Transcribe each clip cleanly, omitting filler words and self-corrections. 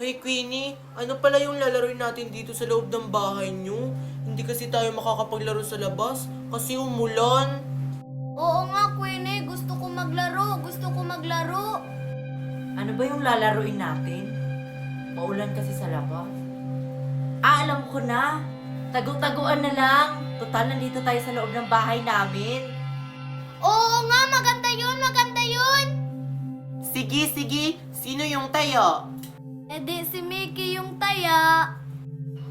Hey Queenie, ano pala yung lalaroin natin dito sa loob ng bahay niyo? Hindi kasi tayo makakapaglaro sa labas kasi umulan. Oo nga, Queenie. Gusto ko maglaro. Gusto ko maglaro. Ano ba yung lalaruin natin? Maulan kasi sa labas. Alam ko na. Tagu-taguan na lang. Total, nandito tayo sa loob ng bahay namin. Oo nga, maganda yun. Maganda yun. Sige. Sino yung tayo? E di si Mickey yung taya.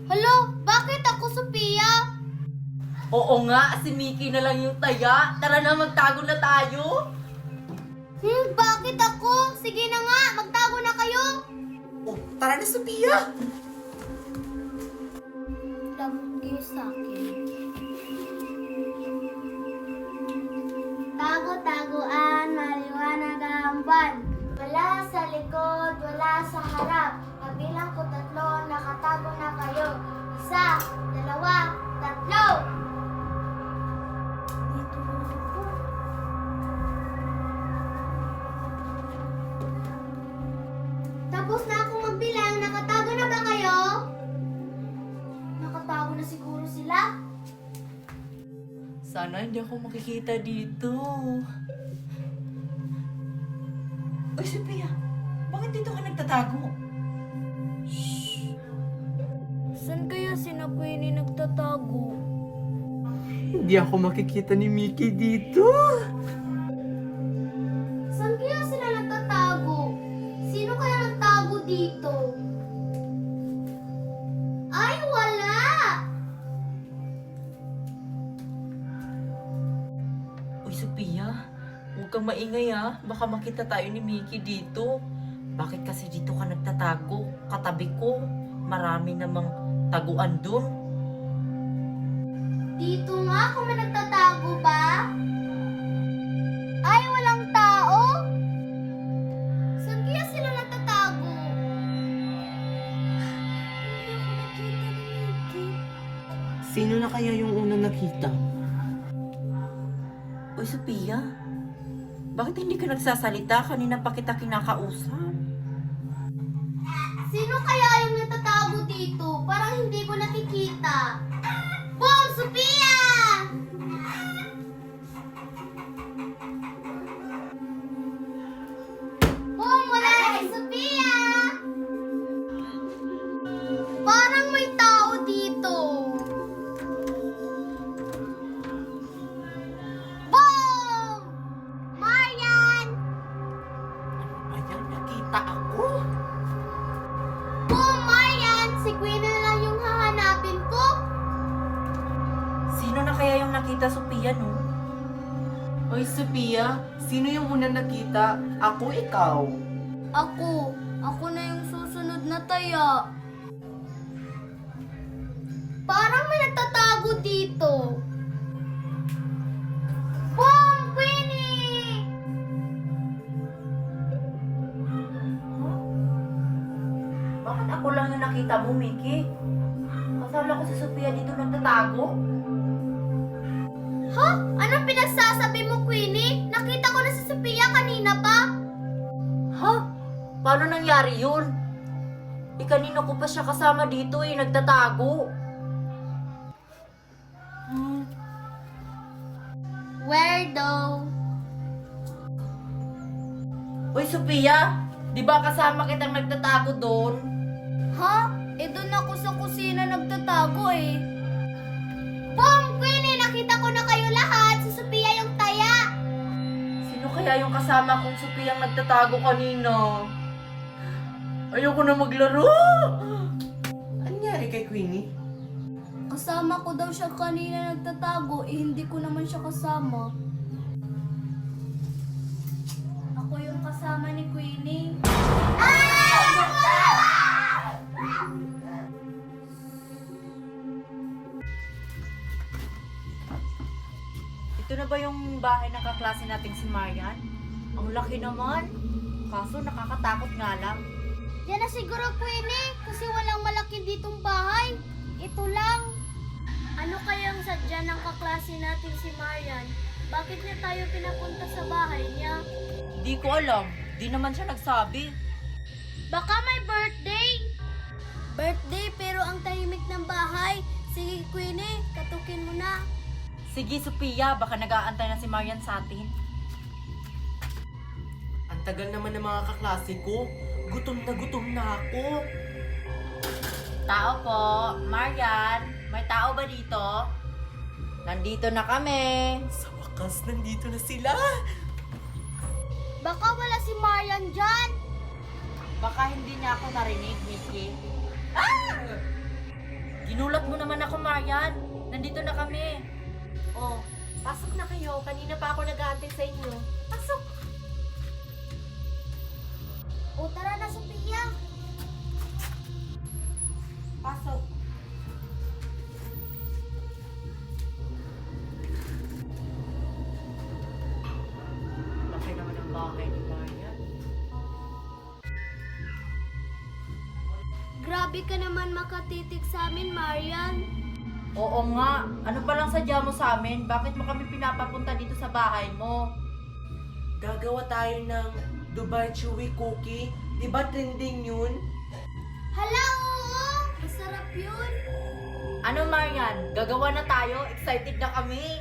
Hala, bakit ako, Sophia? Oo nga, si Mickey na lang yung taya. Tara na, magtago na tayo. Bakit ako? Sige na nga, magtago na kayo. Oh, tara na Sophia! Labot kayo sa akin. Tago-taguan, maliwanag ang buwan. Wala sa likod, wala sa harap. Kabilang ko 3, nakatago na kayo. 1, 2, 3. Dito na ako. Tapos na ako magbilang. Nakatago na ba kayo? Nakatago na siguro sila. Sana hindi ako makikita dito. Uy, Sophia, bakit dito ka nagtatago? Saan kaya sina Queenie nagtatago? Hindi ako makikita ni Mickey dito. Saan kaya sila nagtatago? Sino kaya nagtago dito? Ay, wala! Uy, Sophia, huwag kang maingay ha. Baka makita tayo ni Mickey dito. Bakit kasi dito ka nagtatago? Katabi ko. Marami namang taguan dun. Dito nga kung may nagtatago ba? Ay, walang tao? Saan kaya sila nagtatago? Hindi ako nakita ni Mickey. Sino na kaya yung unang nakita? Uy, Sophia, bakit hindi ka nagsasalita? Kanina pa kita kinakausap. Sino kaya yung natatago dito? Parang hindi ko nakikita. Boom! Sophia! Boom! Wala na si Sophia! Parang may tao dito. Boom! Marian! Ayan, nakita ako. Boom! Marian! Si Queen na lang yung hahanapin ko. Sino na kaya yung nakita, Sophia, no? Oy Sophia, sino yung unang nakita? Ako, ikaw. Ako na yung susunod na taya. Parang may nagtatago dito. Boom! Queenie! Bakit ako lang yung nakita mo, Mickey? Kasala ko si Sophia dito nagtatago. Ha? Anong pinagsasabi mo, Queenie? Nakita ko na si Sophia kanina pa. Ha? Paano nangyari yun? Kanina ko pa siya kasama dito nagtatago. Where though? Uy, Sophia, di ba kasama kitang nagtatago doon? Ha? Doon ako sa kusina nagtatago eh. Boom! Queenie! Nakita ko na kayo lahat. Si Sophia yung taya. Sino kaya yung kasama kong Sophia ang nagtatago kanina? Ayoko na maglaro! Ano nangyari kay Queenie? Kasama ko daw siya kanina nagtatago, hindi ko naman siya kasama. Ako yung kasama ni Queenie. Ito na ba yung bahay ng kaklase nating si Marian? Ang laki naman. Kaso nakakatakot nga lang. Yan na siguro, Queenie, kasi walang malaki ditong bahay. Ito lang. Ano kayang sadya ng kaklase natin si Marian? Bakit niya tayo pinapunta sa bahay niya? Di ko alam. Di naman siya nagsabi. Baka may birthday. Sige, Sophia, baka nag-aantay na si Marian sa atin. Ang tagal naman ng mga kaklase ko. Gutom na ako. Tao po. Marian, may tao ba dito? Nandito na kami. Sa wakas, nandito na sila. Baka wala si Marian dyan. Baka hindi niya ako narinig, Mickey. Ah! Ginulat mo naman ako, Marian. Nandito na kami. Oh, pasok na kayo. Kanina pa ako nag-aantay sa inyo. Pasok! O tara na, Sophia. Pasok. Laki naman ang bahay ni Marian. Grabe ka naman makatitig sa amin, Marian. Oo nga. Ano palang sadya mo sa amin? Bakit mo kami pinapapunta dito sa bahay mo? Gagawa tayo ng Dubai Chewy Cookie. Di ba trending yun? Hala, oo! Masarap yun. Ano, Marian? Gagawa na tayo? Excited na kami.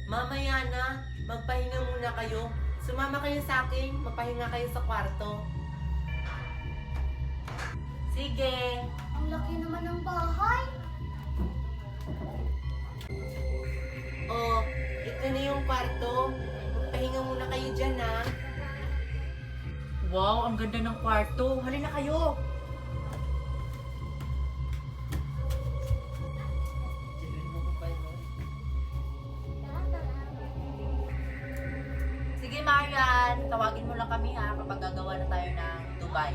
Mamaya na, magpahinga muna kayo. Sumama kayo sa akin, mapahinga kayo sa kwarto. Sige. Ang laki naman ng bahay. Oh, ito na yung kwarto. Magpahinga muna kayo dyan, ha? Wow, ang ganda ng kwarto. Halina kayo. Sige, Marian. Tawagin mo lang kami ha kapag gagawa na tayo ng Dubai.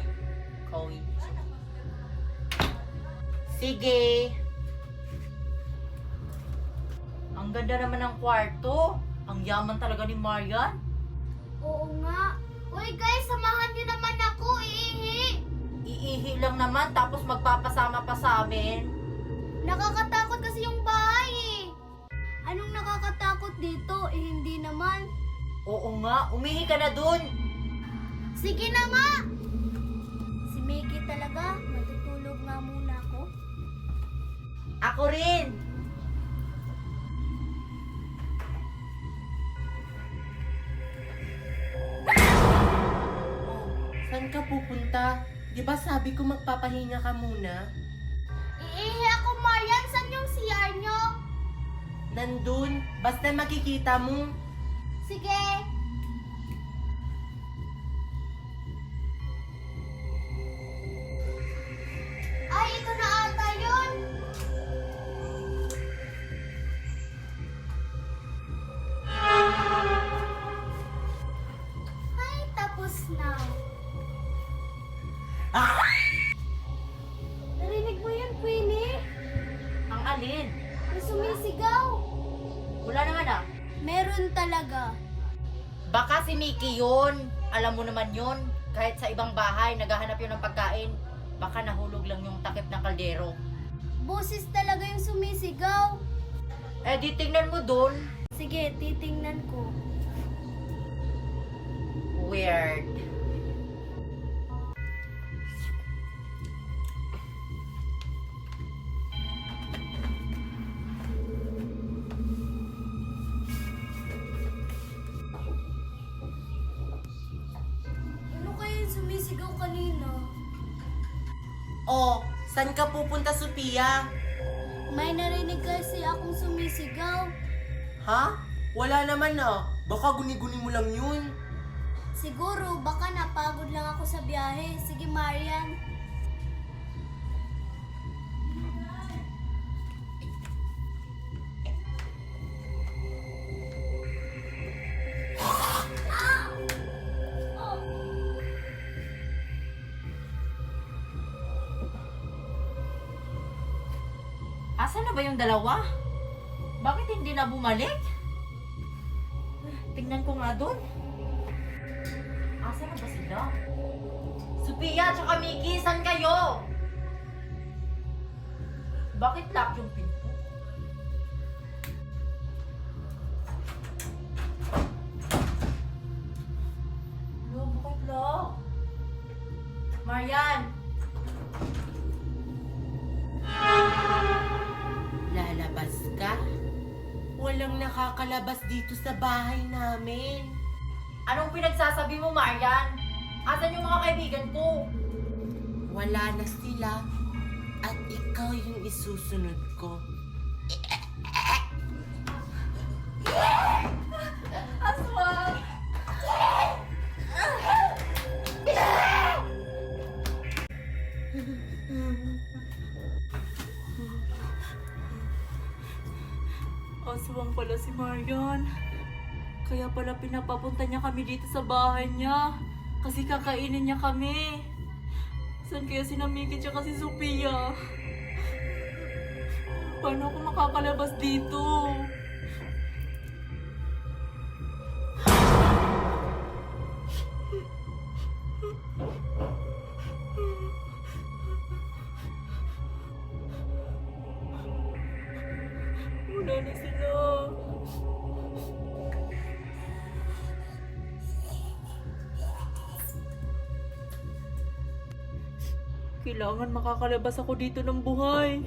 Kowi. Sige. Ang ganda naman ng kwarto. Ang yaman talaga ni Marian. Oo nga. Uy guys, samahan niyo naman ako, iihi. Iihi lang naman tapos magpapasama pa sa amin. Nakakatakot kasi yung bahay eh. Anong nakakatakot dito? Eh hindi naman. Oo nga, umihi ka na dun. Sige na nga! Si Mickey talaga, matutulog nga muna ako. Ako rin. Oh, saan ka pupunta? Di ba sabi ko magpapahinga ka muna? Iihi ako, Marian. Saan yung CR nyo? Nandun, basta makikita mo. Sige. Ay, ito na ata yun. Ay, tapos na. Narinig mo yun, Queenie? Ang alin? May sumisigaw. Wala naman ah. Meron talaga. Baka si Mickey yun. Alam mo naman yun. Kahit sa ibang bahay, naghahanap yun ng pagkain. Baka nahulog lang yung takip ng kaldero. Boses talaga yung sumisigaw. Eh di tingnan mo dun. Sige, titingnan ko. Weird. Ano kaya yung sumisigaw kanina? Oh, saan ka pupunta, Sophia? May narinig kasi akong sumisigaw. Ha? Wala naman ah. Baka guni-guni mo lang yun. Siguro, baka napagod lang ako sa biyahe. Sige, Marian. Asa na ba yung dalawa? Bakit hindi na bumalik? Tingnan ko nga dun. Asa na ba sila? Sophia tsaka Mickey, saan kayo? Bakit lock yung pinto? Ano, bakit lock? Marian! Lalabas ka? Wala walang nakakalabas dito sa bahay namin. Anong pinagsasabi mo, Marian? Asan yung mga kaibigan ko? Wala na sila. At ikaw yung isusunod ko. Aswang! Aswang pala si Marian. Kaya pala pinapapunta niya kami dito sa bahay niya. Kasi kakainin niya kami. Saan kaya si Namiki tsaka si Sophia? Paano ako makakalabas dito? Wala na sila. Kailangan makakalabas ako dito ng buhay.